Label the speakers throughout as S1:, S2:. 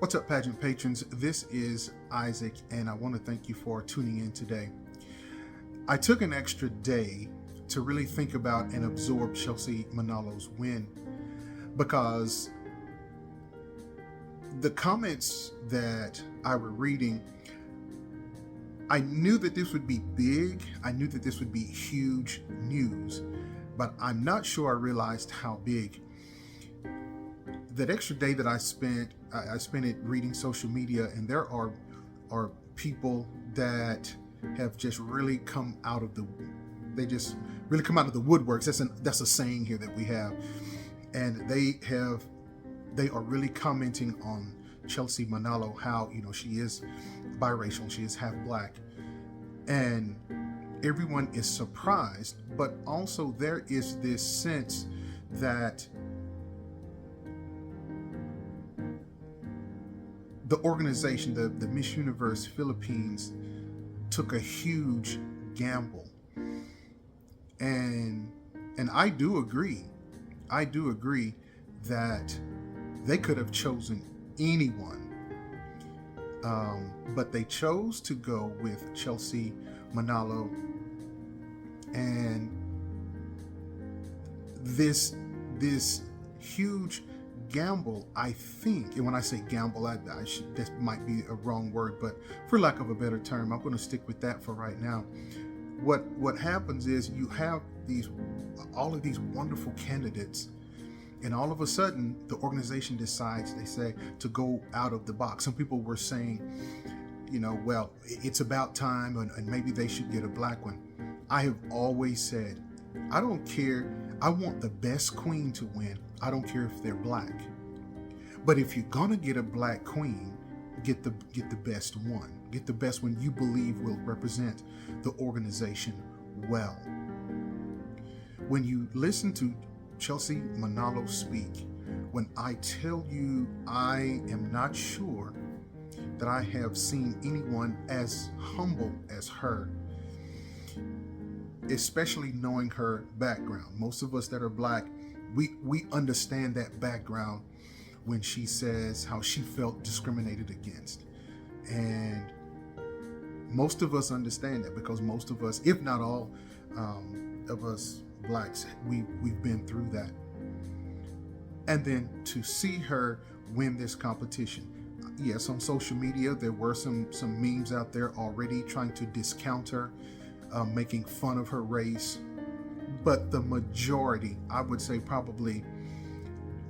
S1: What's up, pageant patrons? This is Isaac, and I want to thank you for tuning in today. I took an extra day to really think about and absorb Chelsea Manalo's win because the comments that I were reading, I knew that this would be big. I knew that this would be huge news, but I'm not sure I realized how big. That extra day that I spent it reading social media, and there are people that have just really come out of the woodworks. That's a saying here that we have, and they are really commenting on Chelsea Manalo, how she is biracial, she is half black, and everyone is surprised, but also there is this sense that the organization, the Miss Universe Philippines, took a huge gamble, and I do agree that they could have chosen anyone, but they chose to go with Chelsea Manalo, and this huge gamble, I think, and when I say gamble, that might be a wrong word, but for lack of a better term, I'm going to stick with that for right now. What happens is you have all of these wonderful candidates, and all of a sudden the organization decides, they say, to go out of the box. Some people were saying, well, it's about time, and maybe they should get a black one. I have always said, I don't care. I want the best queen to win. I don't care if they're black. But if you're gonna get a black queen, get the best one. Get the best one you believe will represent the organization well. When you listen to Chelsea Manalo speak, when I tell you I am not sure that I have seen anyone as humble as her, especially knowing her background. Most of us that are black, we understand that background when she says how she felt discriminated against. And most of us understand that because most of us, if not all of us blacks, we've been through that. And then to see her win this competition. Yes, on social media, there were some memes out there already trying to discount her, making fun of her race. But the majority, I would say probably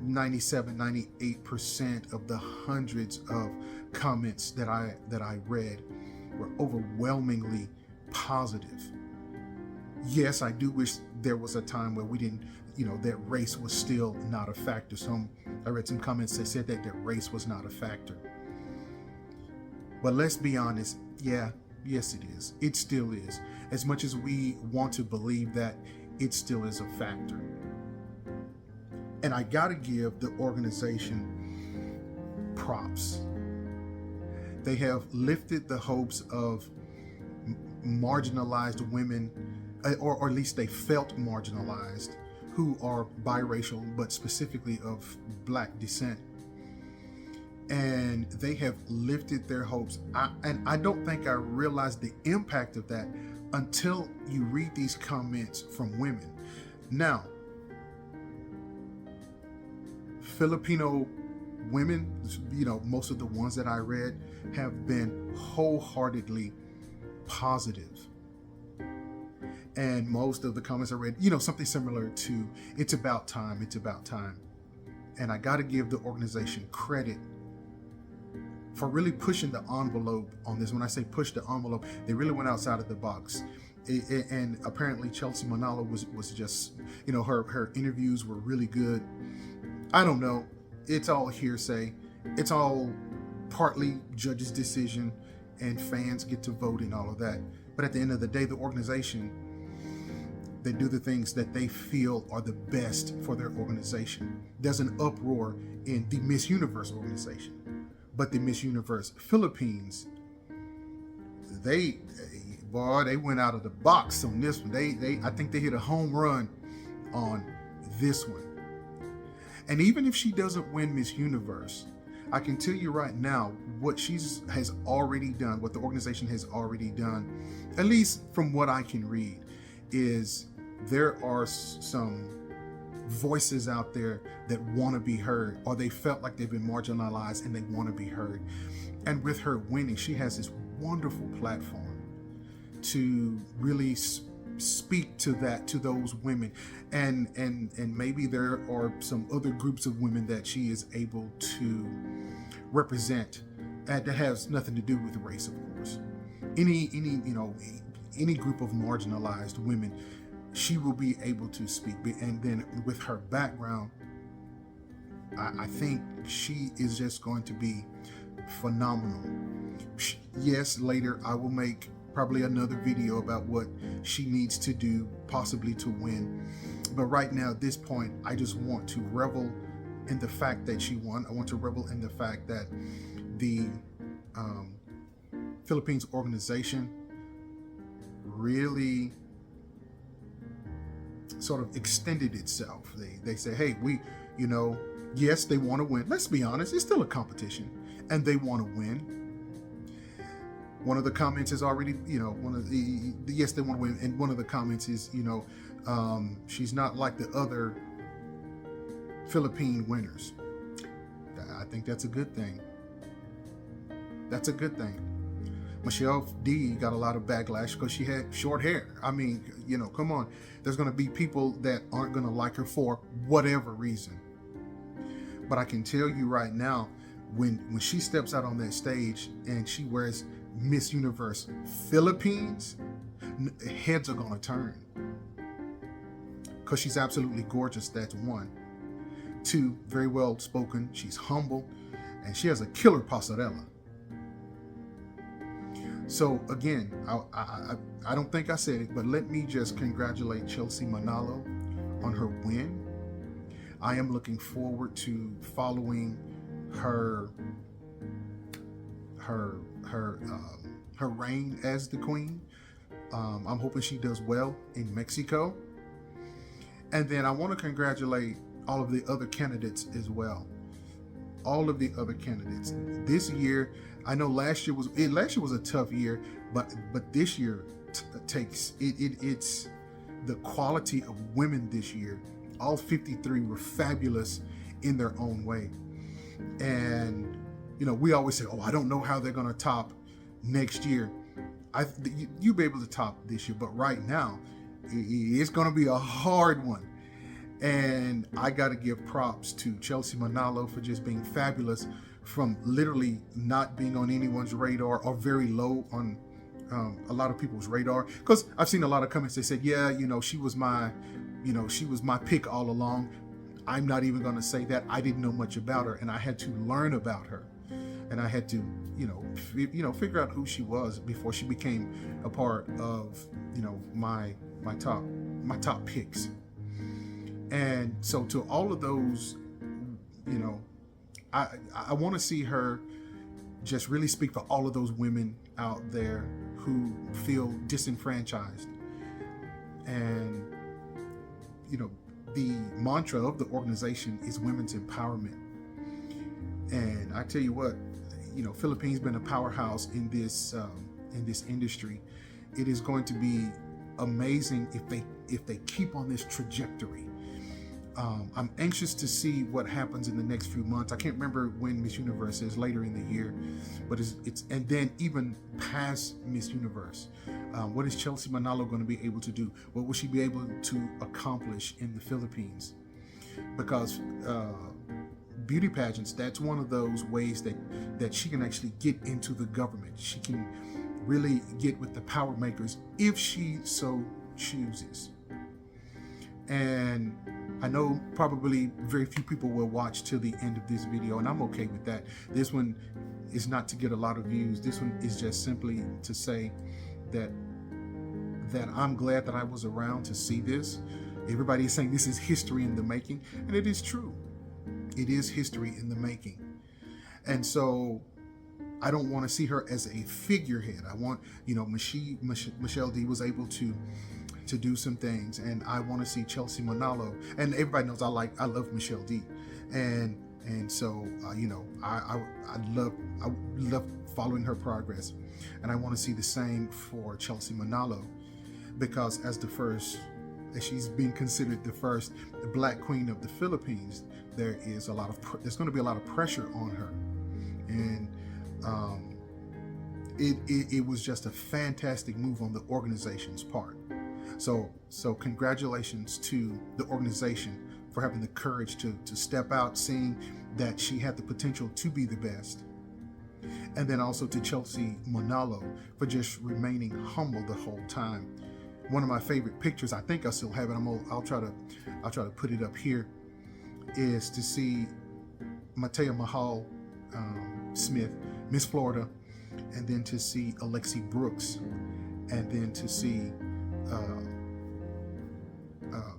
S1: 97-98% of the hundreds of comments that I read were overwhelmingly positive. Yes, I do wish there was a time where we didn't, that race was still not a factor. I read some comments that said that race was not a factor. But let's be honest, yes it is. It still is. As much as we want to believe that, it still is a factor. And I gotta give the organization props. They have lifted the hopes of marginalized women, or at least they felt marginalized, who are biracial, but specifically of black descent. And they have lifted their hopes. And I don't think I realized the impact of that until you read these comments from women. Now, Filipino women, most of the ones that I read have been wholeheartedly positive. And most of the comments I read, something similar to, it's about time, it's about time. And I got to give the organization credit for really pushing the envelope on this. When I say push the envelope, they really went outside of the box. And apparently Chelsea Manalo was just, her interviews were really good. I don't know. It's all hearsay. It's all partly judge's decision, and fans get to vote and all of that. But at the end of the day, the organization, they do the things that they feel are the best for their organization. There's an uproar in the Miss Universe organization. But the Miss Universe Philippines, they went out of the box on this one. I think they hit a home run on this one. And even if she doesn't win Miss Universe, I can tell you right now what has already done, what the organization has already done, at least from what I can read, is there are some voices out there that want to be heard, or they felt like they've been marginalized and they want to be heard. And with her winning, she has this wonderful platform to really speak to those women, and maybe there are some other groups of women that she is able to represent, and that has nothing to do with race, of course. Any group of marginalized women, she will be able to speak. And then with her background, I think she is just going to be phenomenal. Yes, later I will make probably another video about what she needs to do possibly to win. But right now, at this point, I just want to revel in the fact that she won. I want to revel in the fact that the Philippines organization really sort of extended itself. They say, hey, yes, they want to win. Let's be honest, it's still a competition, and they want to win. One of the comments is already, yes, they want to win. And one of the comments is, she's not like the other Philippine winners. I think that's a good thing. That's a good thing. Michelle D got a lot of backlash because she had short hair. I mean, come on. There's going to be people that aren't going to like her for whatever reason. But I can tell you right now, when she steps out on that stage and she wears Miss Universe Philippines, heads are going to turn. Because she's absolutely gorgeous, that's one. Two, very well spoken. She's humble. And she has a killer pasarela. So again, I don't think I said it, but let me just congratulate Chelsea Manalo on her win. I am looking forward to following her reign as the queen. I'm hoping she does well in Mexico. And then I want to congratulate all of the other candidates as well. All of the other candidates. This year, I know last year was a tough year, but this year it's the quality of women this year. All 53 were fabulous in their own way. And we always say, I don't know how they're going to top next year. You'll be able to top this year, but right now it's going to be a hard one. And I got to give props to Chelsea Manalo for just being fabulous, from literally not being on anyone's radar or very low on a lot of people's radar. Because I've seen a lot of comments. They said, yeah, she was my pick all along. I'm not even going to say that. I didn't know much about her, and I had to learn about her, and I had to, figure out who she was before she became a part of, my top picks. And so to all of those, I want to see her just really speak for all of those women out there who feel disenfranchised. And, the mantra of the organization is women's empowerment. And I tell you what, Philippines been a powerhouse in this industry. It is going to be amazing if they keep on this trajectory. I'm anxious to see what happens in the next few months. I can't remember when Miss Universe is, later in the year, but it's and then even past Miss Universe. What is Chelsea Manalo going to be able to do? What will she be able to accomplish in the Philippines? Because beauty pageants, that's one of those ways that she can actually get into the government. She can really get with the power makers if she so chooses. And I know probably very few people will watch till the end of this video, and I'm okay with that. This one is not to get a lot of views. This one is just simply to say that I'm glad that I was around to see this. Everybody is saying this is history in the making, and it is true. It is history in the making. And so I don't want to see her as a figurehead. I want, Michelle D was able to do some things, and I want to see Chelsea Manalo. And everybody knows I love Michelle D. And And so, I love following her progress, and I want to see the same for Chelsea Manalo, because as she's being considered the first Black queen of the Philippines, there's going to be a lot of pressure on her, and it was just a fantastic move on the organization's part. So congratulations to the organization for having the courage to step out, seeing that she had the potential to be the best. And then also to Chelsea Manalo for just remaining humble the whole time. One of my favorite pictures, I think I still have it. I'll try to put it up here, is to see Matea Mahal Smith, Miss Florida, and then to see Alexi Brooks, and then to see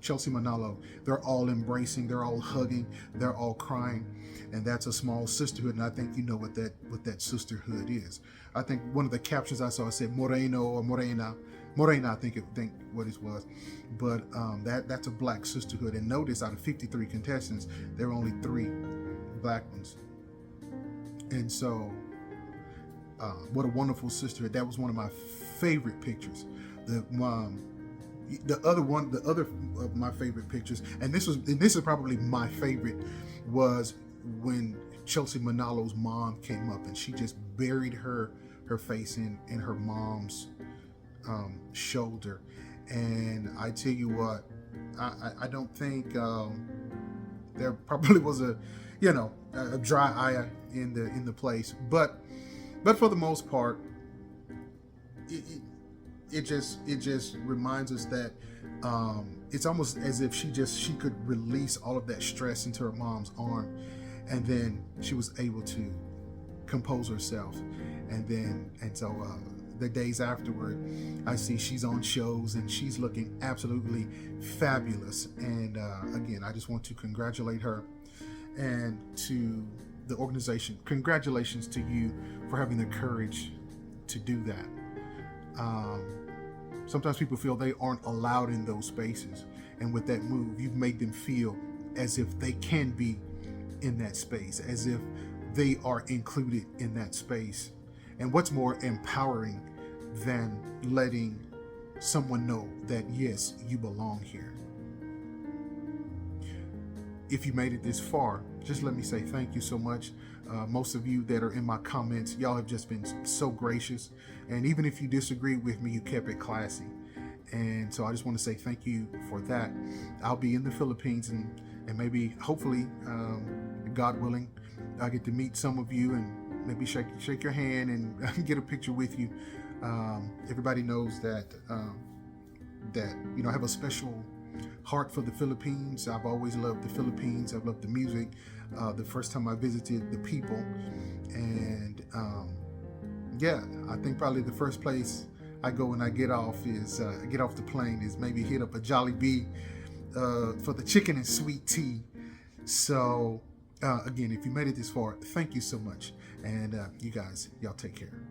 S1: Chelsea Manalo. They're all embracing, they're all hugging, they're all crying, and that's a small sisterhood. And I think you know what that sisterhood is. I think one of the captions I saw said Moreno or Morena, I think what it was, but that's a Black sisterhood. And notice, out of 53 contestants, there were only 3 Black ones, and so what a wonderful sisterhood. That was one of my favorite pictures. The other of my favorite pictures, and this is probably my favorite, was when Chelsea Manalo's mom came up and she just buried her face in her mom's shoulder. And I tell you what, I don't think there probably was a dry eye in the place, but for the most part, it just reminds us that it's almost as if she could release all of that stress into her mom's arm, and then she was able to compose herself. And so the days afterward, I see she's on shows and she's looking absolutely fabulous. And again, I just want to congratulate her, and to the organization, congratulations to you for having the courage to do that. Sometimes people feel they aren't allowed in those spaces, and with that move, you've made them feel as if they can be in that space, as if they are included in that space. And what's more empowering than letting someone know that, yes, you belong here? If you made it this far, just let me say thank you so much. Most of you that are in my comments, y'all have just been so gracious. And even if you disagree with me, you kept it classy. And so I just want to say thank you for that. I'll be in the Philippines, and maybe, hopefully, God willing, I get to meet some of you and maybe shake your hand and get a picture with you. Everybody knows that I have a special heart for the Philippines. I've always loved the Philippines. I've loved the music. The first time I visited, the people, and I think probably the first place I go when I get off the plane is maybe hit up a Jollibee for the chicken and sweet tea. So again, if you made it this far, thank you so much, and you guys, y'all take care.